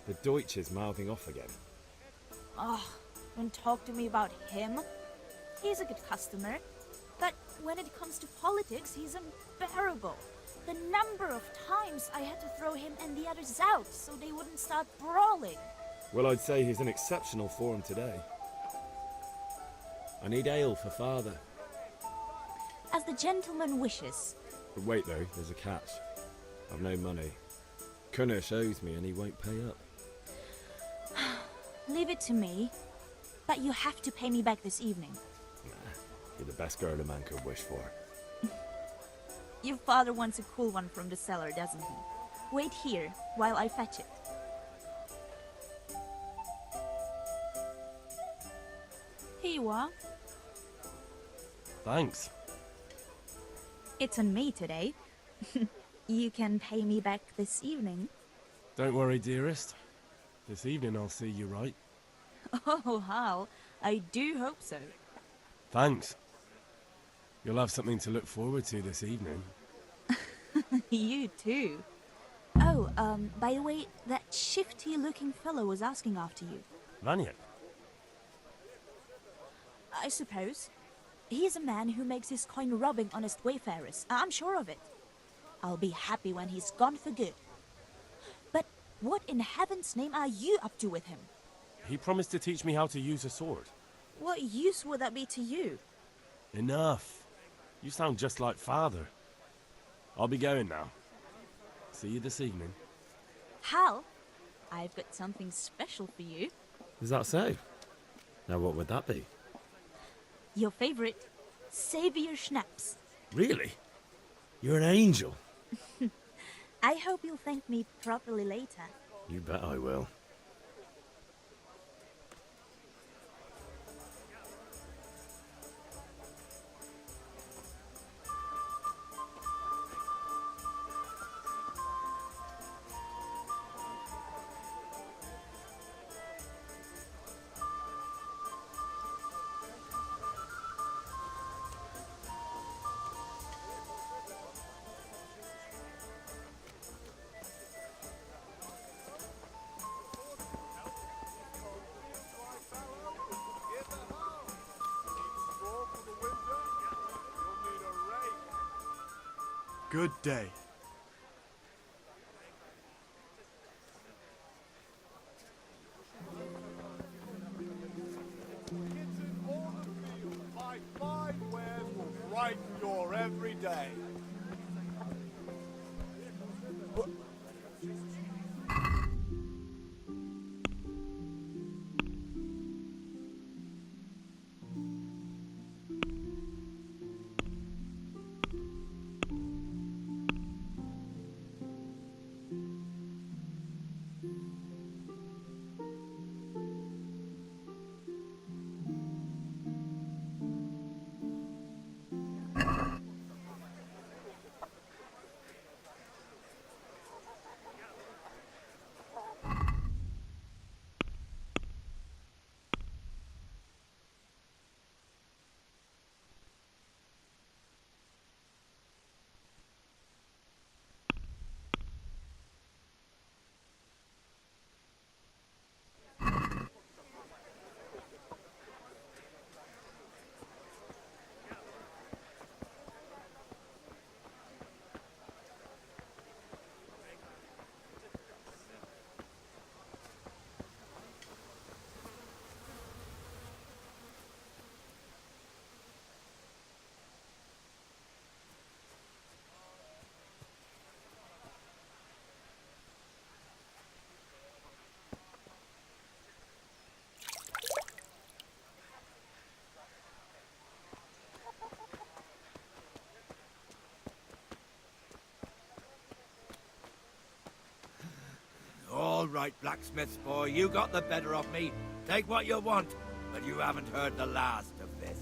The Deutsch is mouthing off again. Oh, don't talk to me about him. He's a good customer. But when it comes to politics, he's unbearable. The number of times I had to throw him and the others out so they wouldn't start brawling. Well, I'd say he's in exceptional form today. I need ale for father. As the gentleman wishes. But wait though, there's a catch. I've no money. Kunnish owes me and he won't pay up. Leave it to me. But you have to pay me back this evening. Nah, you're the best girl a man could wish for. Your father wants a cool one from the cellar, doesn't he? Wait here while I fetch it. Here you are. Thanks. It's on me today. You can pay me back this evening. Don't worry, dearest. This evening I'll see you right. Oh, Hal, I do hope so. Thanks. You'll have something to look forward to this evening. You too. Oh, by the way, that shifty-looking fellow was asking after you. Vanya? I suppose. He's a man who makes his coin robbing honest wayfarers. I'm sure of it. I'll be happy when he's gone for good. But what in heaven's name are you up to with him? He promised to teach me how to use a sword. What use would that be to you? Enough. You sound just like father. I'll be going now. See you this evening. Hal, I've got something special for you. Is that so? Now what would that be? Your favorite, Savior Schnapps. Really? You're an angel. I hope you'll thank me properly later. You bet I will. Good day. My fine wares will brighten your every day. All right, blacksmith's boy, you got the better of me. Take what you want, but you haven't heard the last of this.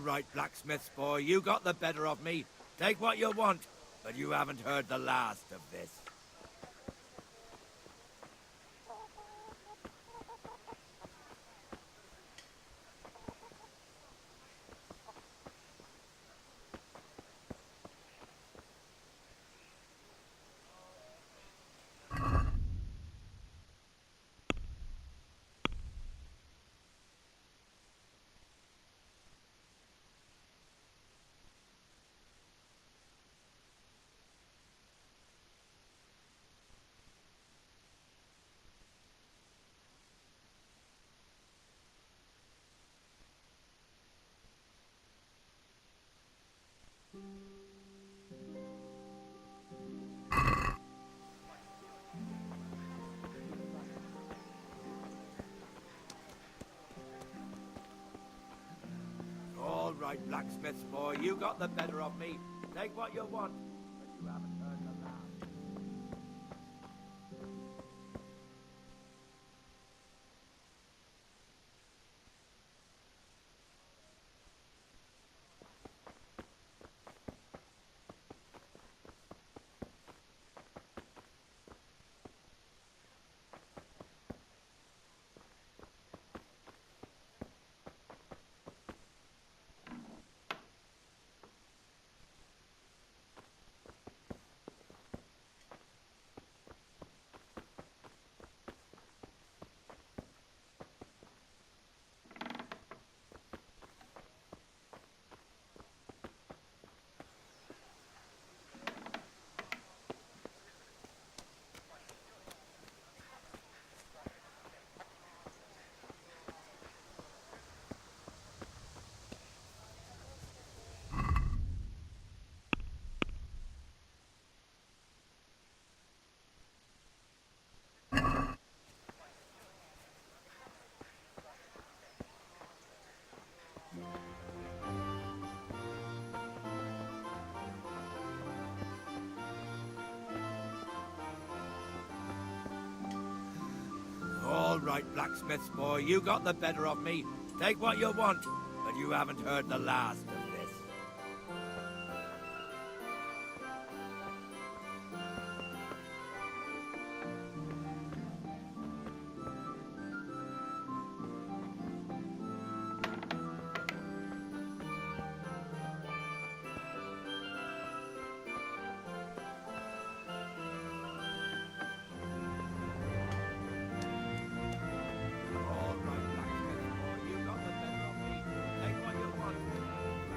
right, blacksmith's boy, you got the better of me. Take what you want, but you haven't heard the last of this. All right, blacksmith's boy, you got the better of me. Take what you want, but you haven't heard the last. All right, blacksmith's boy, you got the better of me. Take what you want, but you haven't heard the last of this. All right, blacksmith's boy, you got the better of me. Take what you want, but you haven't heard the last of this.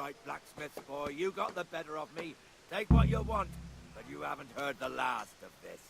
right, blacksmith's boy. You got the better of me. Take what you want, but you haven't heard the last of this.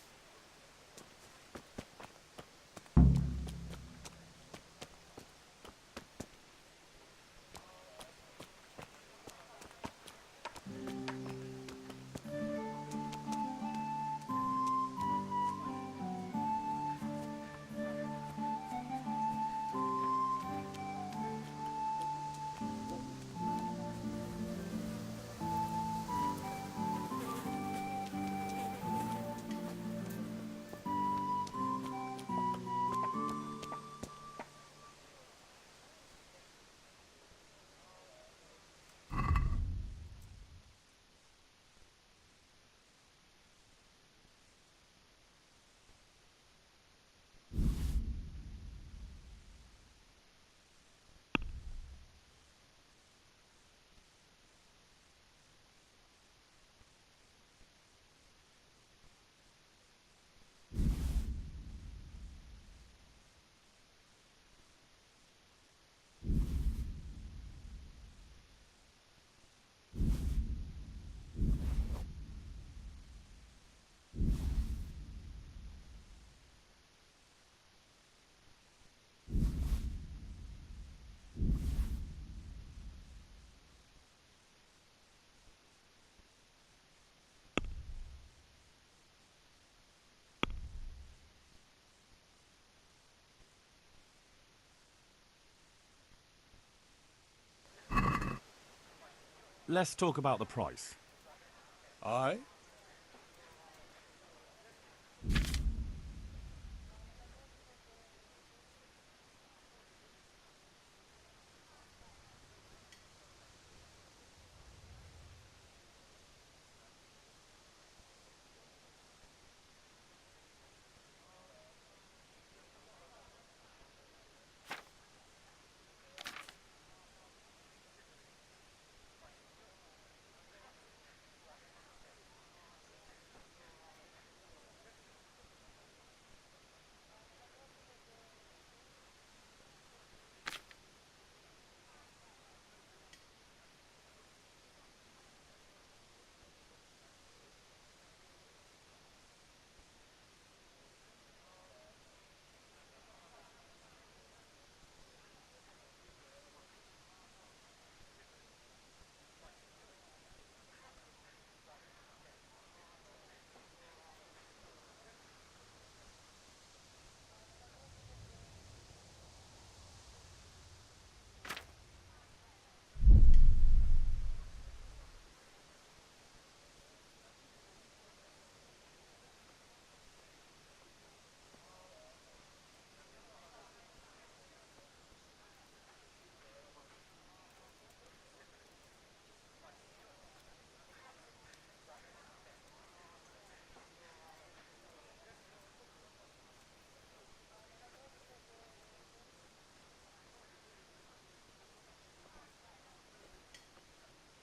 Let's talk about the price. Aye?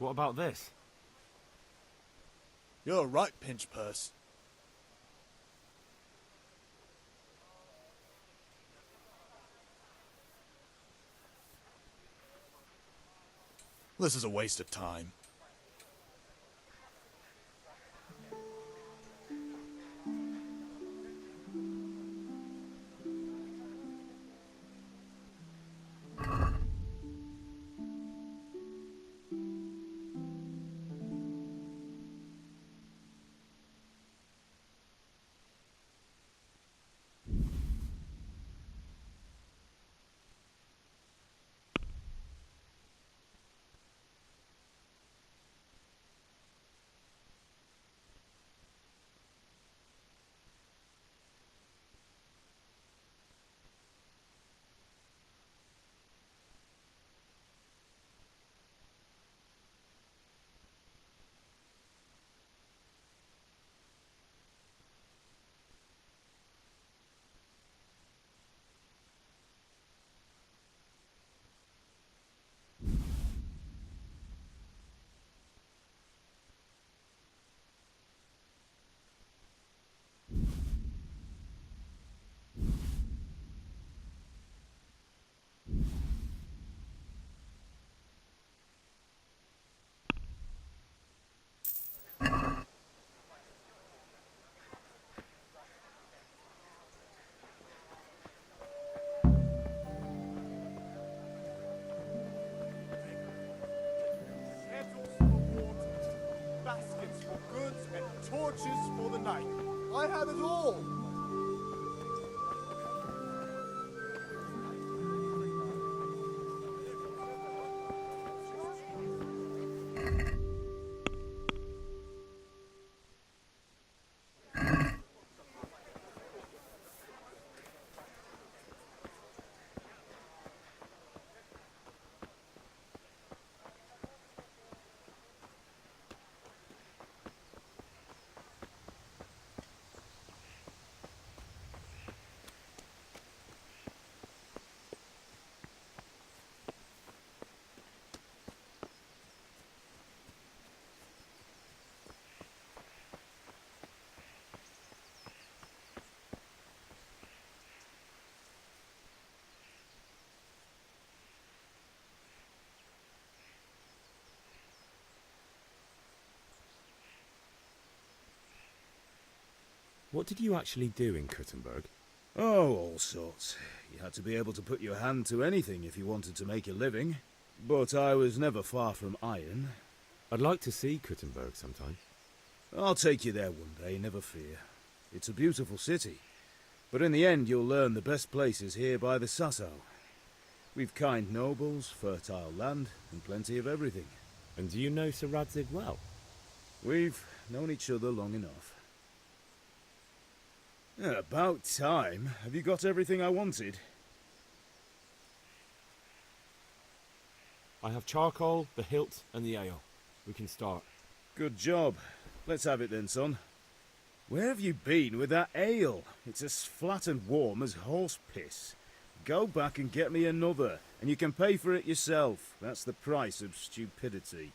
What about this? You're right, Pinch Purse. This is a waste of time. torches for the night. I have it all. What did you actually do in Kuttenberg? Oh, all sorts. You had to be able to put your hand to anything if you wanted to make a living. But I was never far from iron. I'd like to see Kuttenberg sometime. I'll take you there one day, never fear. It's a beautiful city. But in the end, you'll learn the best places here by the Sasso. We've kind nobles, fertile land, and plenty of everything. And do you know Sir Radzig well? We've known each other long enough. About time. Have you got everything I wanted? I have charcoal, the hilt, and the ale. We can start. Good job. Let's have it then, son. Where have you been with that ale? It's as flat and warm as horse piss. Go back and get me another, and you can pay for it yourself. That's the price of stupidity.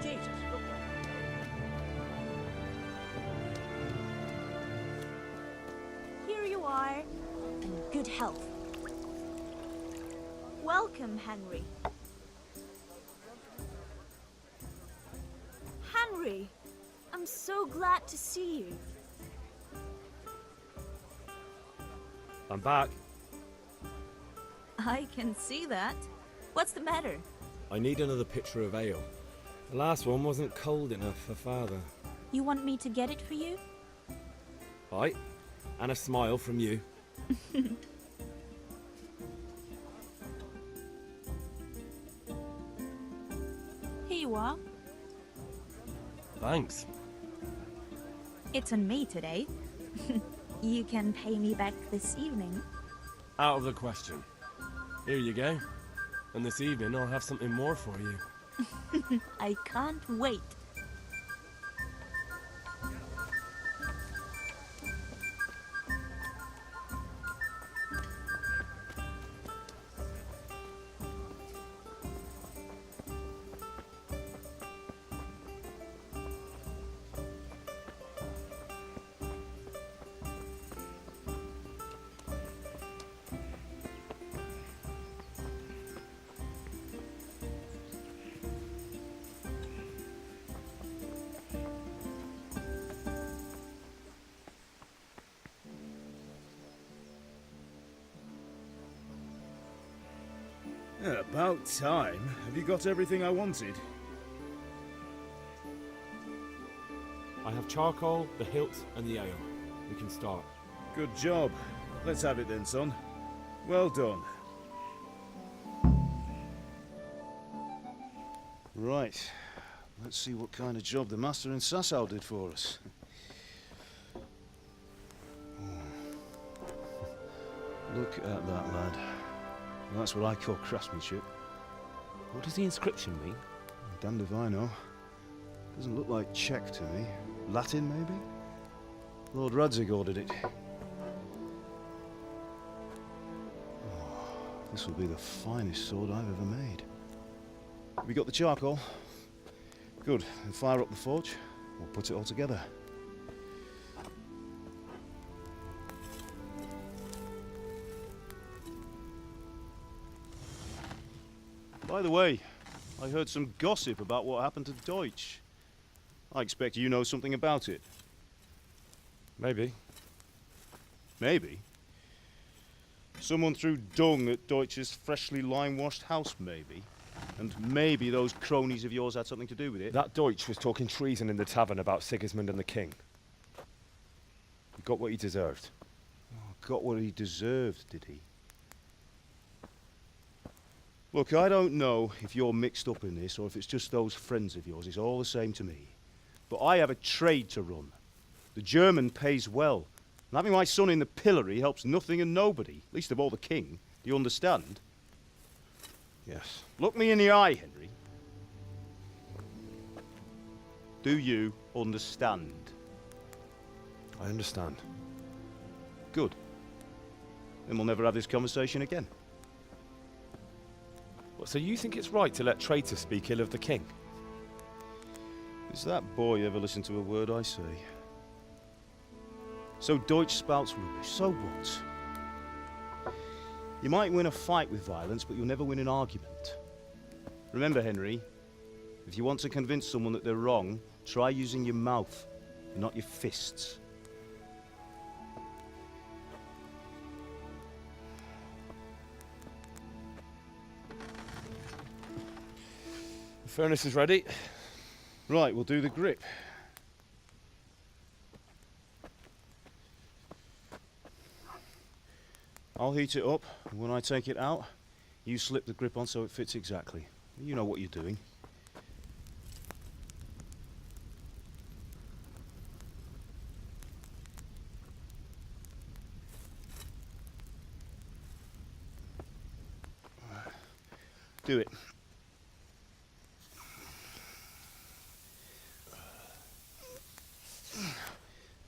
Jesus, look. Here you are, in good health. Welcome, Henry. Henry, I'm so glad to see you. I'm back. I can see that. What's the matter? I need another pitcher of ale. The last one wasn't cold enough for Father. You want me to get it for you? Aye, and a smile from you. Here you are. Thanks. It's on me today. You can pay me back this evening. Out of the question. Here you go. And this evening I'll have something more for you. I can't wait. About time. Have you got everything I wanted? I have charcoal, the hilt, and the ale. We can start. Good job. Let's have it then, son. Well done. Right. Let's see what kind of job the master in Sasau did for us. Look at that, lad. That's what I call craftsmanship. What does the inscription mean? Damned if I know. Doesn't look like Czech to me. Latin, maybe? Lord Radzig ordered it. Oh, this will be the finest sword I've ever made. We got the charcoal? Good. Then fire up the forge. We'll put it all together. By the way, I heard some gossip about what happened to Deutsch. I expect you know something about it. Maybe. Maybe. Someone threw dung at Deutsch's freshly lime-washed house, maybe. And maybe those cronies of yours had something to do with it. That Deutsch was talking treason in the tavern about Sigismund and the king. He got what he deserved. Oh, got what he deserved, did he? Look, I don't know if you're mixed up in this or if it's just those friends of yours. It's all the same to me. But I have a trade to run. The German pays well. And having my son in the pillory helps nothing and nobody, least of all the king. Do you understand? Yes. Look me in the eye, Henry. Do you understand? I understand. Good. Then we'll never have this conversation again. What, so you think it's right to let traitors speak ill of the king? Does that boy ever listen to a word I say? So Deutsch spouts rubbish. So what? You might win a fight with violence, but you'll never win an argument. Remember, Henry, if you want to convince someone that they're wrong, try using your mouth, not your fists. The furnace is ready. Right, we'll do the grip. I'll heat it up, and when I take it out, you slip the grip on so it fits exactly. You know what you're doing. Do it.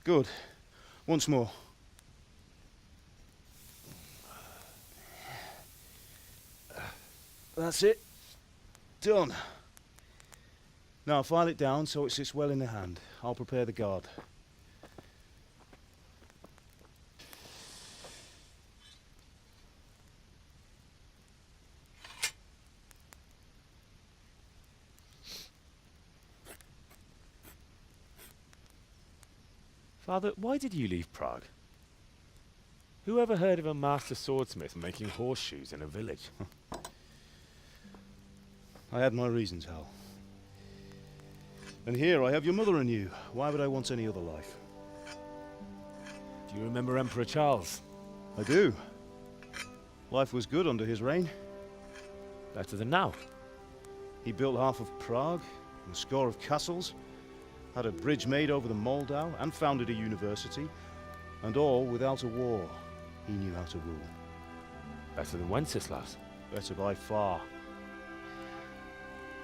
Good. Once more. That's it. Done. Now file it down so it sits well in the hand. I'll prepare the guard. Father, why did you leave Prague? Who ever heard of a master swordsmith making horseshoes in a village? I had my reasons, Hal. And here I have your mother and you. Why would I want any other life? Do you remember Emperor Charles? I do. Life was good under his reign. Better than now. He built half of Prague, and a score of castles, had a bridge made over the Moldau, and founded a university, and all without a war. He knew how to rule. Better than Wenceslas. Better by far.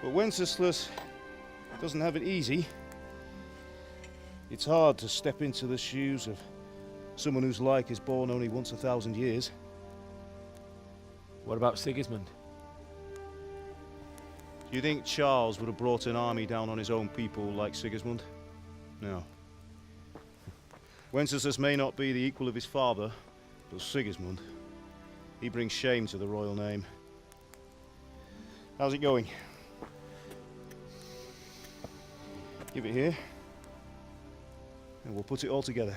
But Wenceslas doesn't have it easy. It's hard to step into the shoes of someone whose like is born only once 1,000 years. What about Sigismund? Do you think Charles would have brought an army down on his own people like Sigismund? No. Wenceslas may not be the equal of his father, but Sigismund, he brings shame to the royal name. How's it going? Give it here, and we'll put it all together.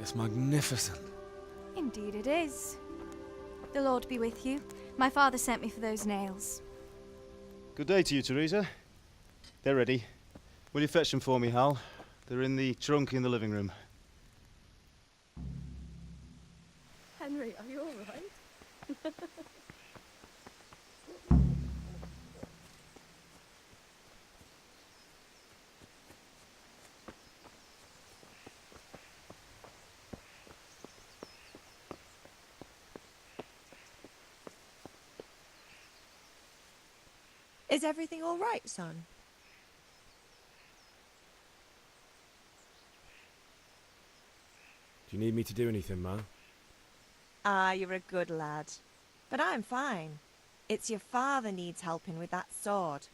It's magnificent. Indeed it is. The Lord be with you. My father sent me for those nails. Good day to you, Teresa. They're ready. Will you fetch them for me, Hal? They're in the trunk in the living room. Henry, are you all right? Is everything all right, son? Do you need me to do anything, Ma? Ah, you're a good lad. But I'm fine. It's your father needs helping with that sword.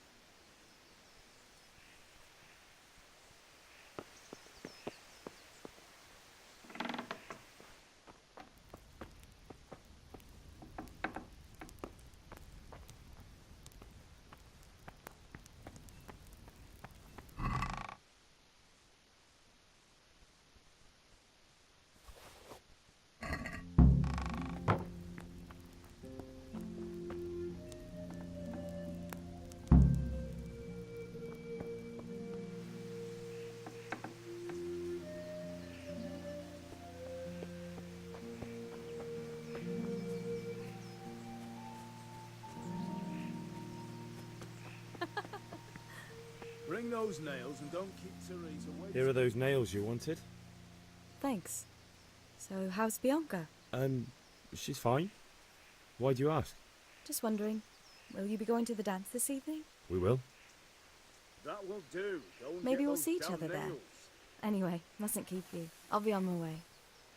Bring those nails and don't keep Teresa waiting. Here are those nails you wanted. Thanks. So, how's Bianca? She's fine. Why do you ask? Just wondering, will you be going to the dance this evening? We will. That will do. Go and Maybe get we'll those see each damn other there. nails. Anyway, mustn't keep you. I'll be on my way.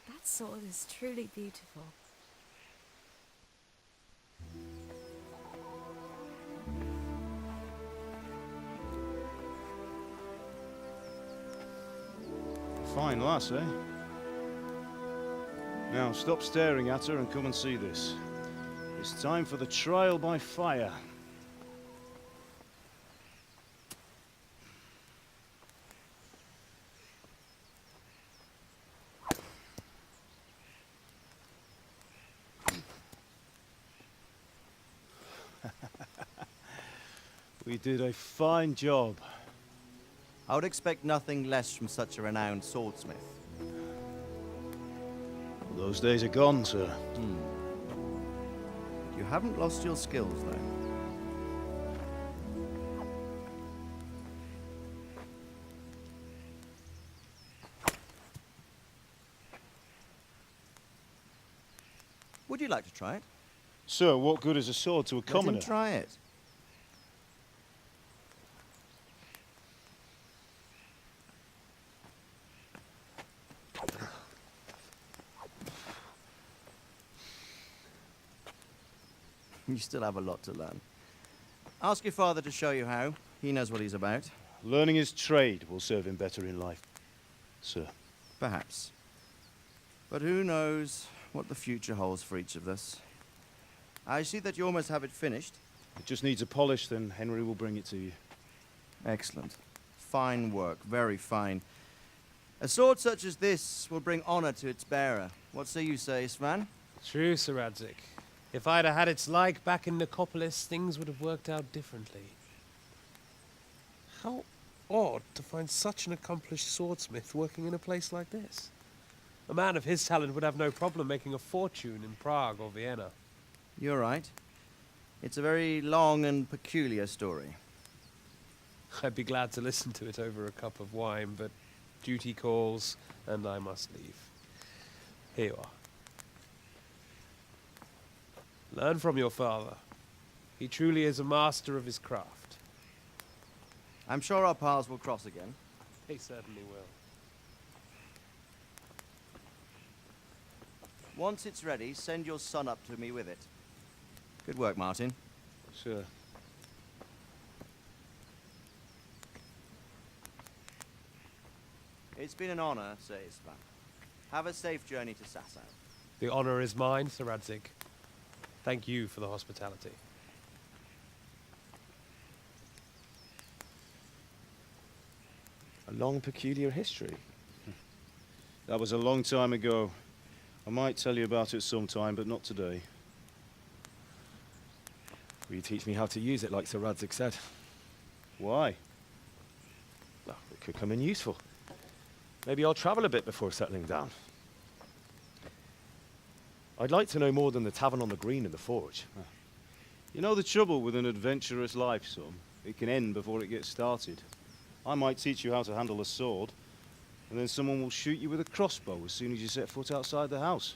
That sword is truly beautiful. Fine lass, eh? Now stop staring at her and come and see this. It's time for the trial by fire. We did a fine job. I would expect nothing less from such a renowned swordsmith. Well, those days are gone, sir. You haven't lost your skills, though. Would you like to try it? Sir, what good is a sword to a Let commoner? him try it. You still have a lot to learn. Ask your father to show you how. He knows what he's about. Learning his trade will serve him better in life, sir. Perhaps. But who knows what the future holds for each of us. I see that you almost have it finished. It just needs a polish, then Henry will bring it to you. Excellent. Fine work, very fine. A sword such as this will bring honor to its bearer. What say you, Svan? True, Sir Radzik. If I'd have had its like back in Nicopolis, things would have worked out differently. How odd to find such an accomplished swordsmith working in a place like this. A man of his talent would have no problem making a fortune in Prague or Vienna. You're right. It's a very long and peculiar story. I'd be glad to listen to it over a cup of wine, but duty calls, and I must leave. Here you are. Learn from your father. He truly is a master of his craft. I'm sure our paths will cross again. He certainly will. Once it's ready, send your son up to me with it. Good work, Martin. Sir. It's been an honor, Sir Isvan. Have a safe journey to Sasau. The honor is mine, Sir Radzik. Thank you for the hospitality. A long, peculiar history. That was a long time ago. I might tell you about it sometime, but not today. Will you teach me how to use it like Sir Radzig said? Why? Well, it could come in useful. Maybe I'll travel a bit before settling down. I'd like to know more than the tavern on the green and the forge. You know the trouble with an adventurous life, son? It can end before it gets started. I might teach you how to handle a sword, and then someone will shoot you with a crossbow as soon as you set foot outside the house.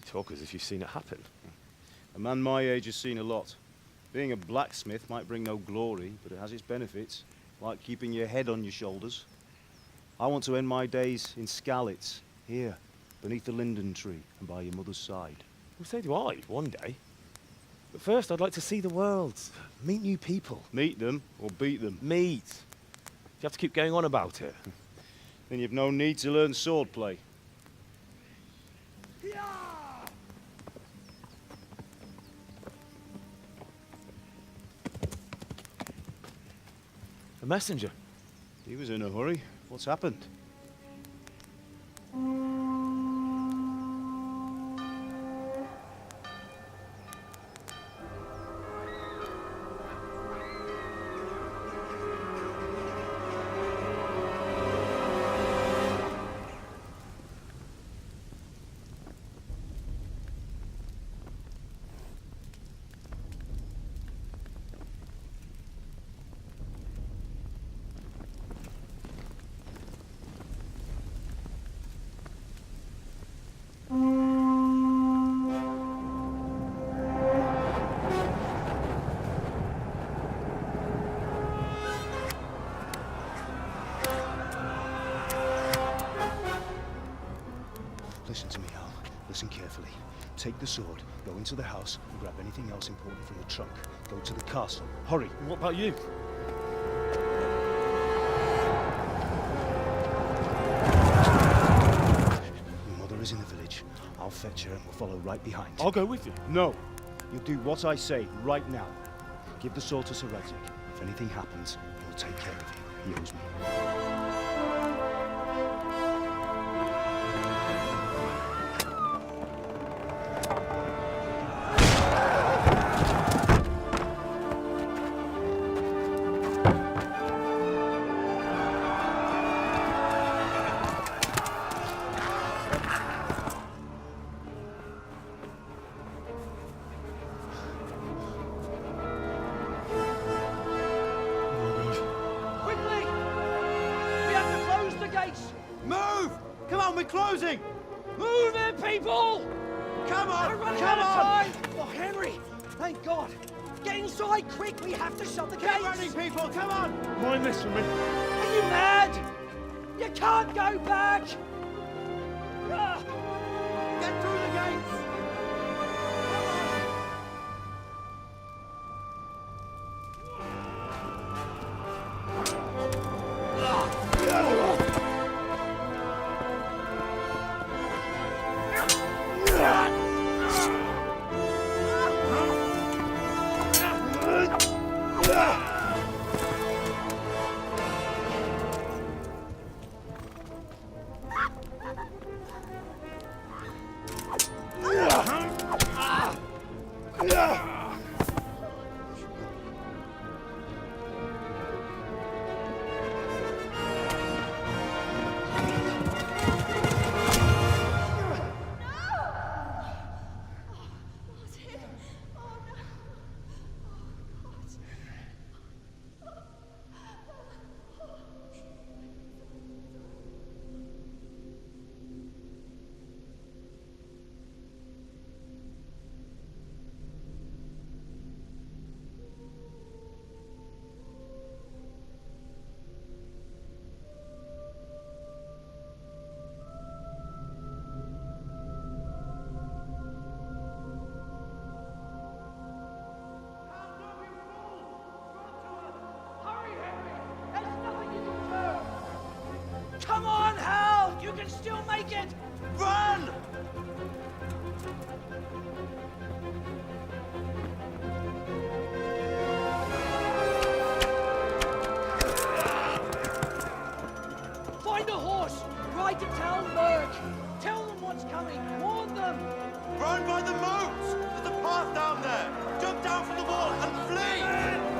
You talk as if you've seen it happen. A man my age has seen a lot. Being a blacksmith might bring no glory, but it has its benefits, like keeping your head on your shoulders. I want to end my days in Skalitz, here, beneath the linden tree and by your mother's side. Well, so do I, one day. But first, I'd like to see the world, meet new people. Meet them or beat them. Meet. You have to keep going on about it. Then you've no need to learn swordplay. A messenger. He was in a hurry. What's happened? Listen to me, Al. Listen carefully. Take the sword, go into the house, and grab anything else important from the trunk. Go to the castle. Hurry! What about you? Your mother is in the village. I'll fetch her and we'll follow right behind. I'll go with you. No! You'll do what I say right now. Give the sword to Sir Radzig. If anything happens, he'll take care of you. He owes me. Move! Come on, we're closing! Move it, people! Come on! We're running Come out of on! time! Oh, Henry! Thank God! Get inside, quick! We have to shut the gates! Keep running, people! Come on! Mind this for me. Are you mad? You can't go back! Ah! Get through the gates! work! Tell them what's coming! Warn them! Run by the moat! There's a path down there! Jump down from the wall and flee!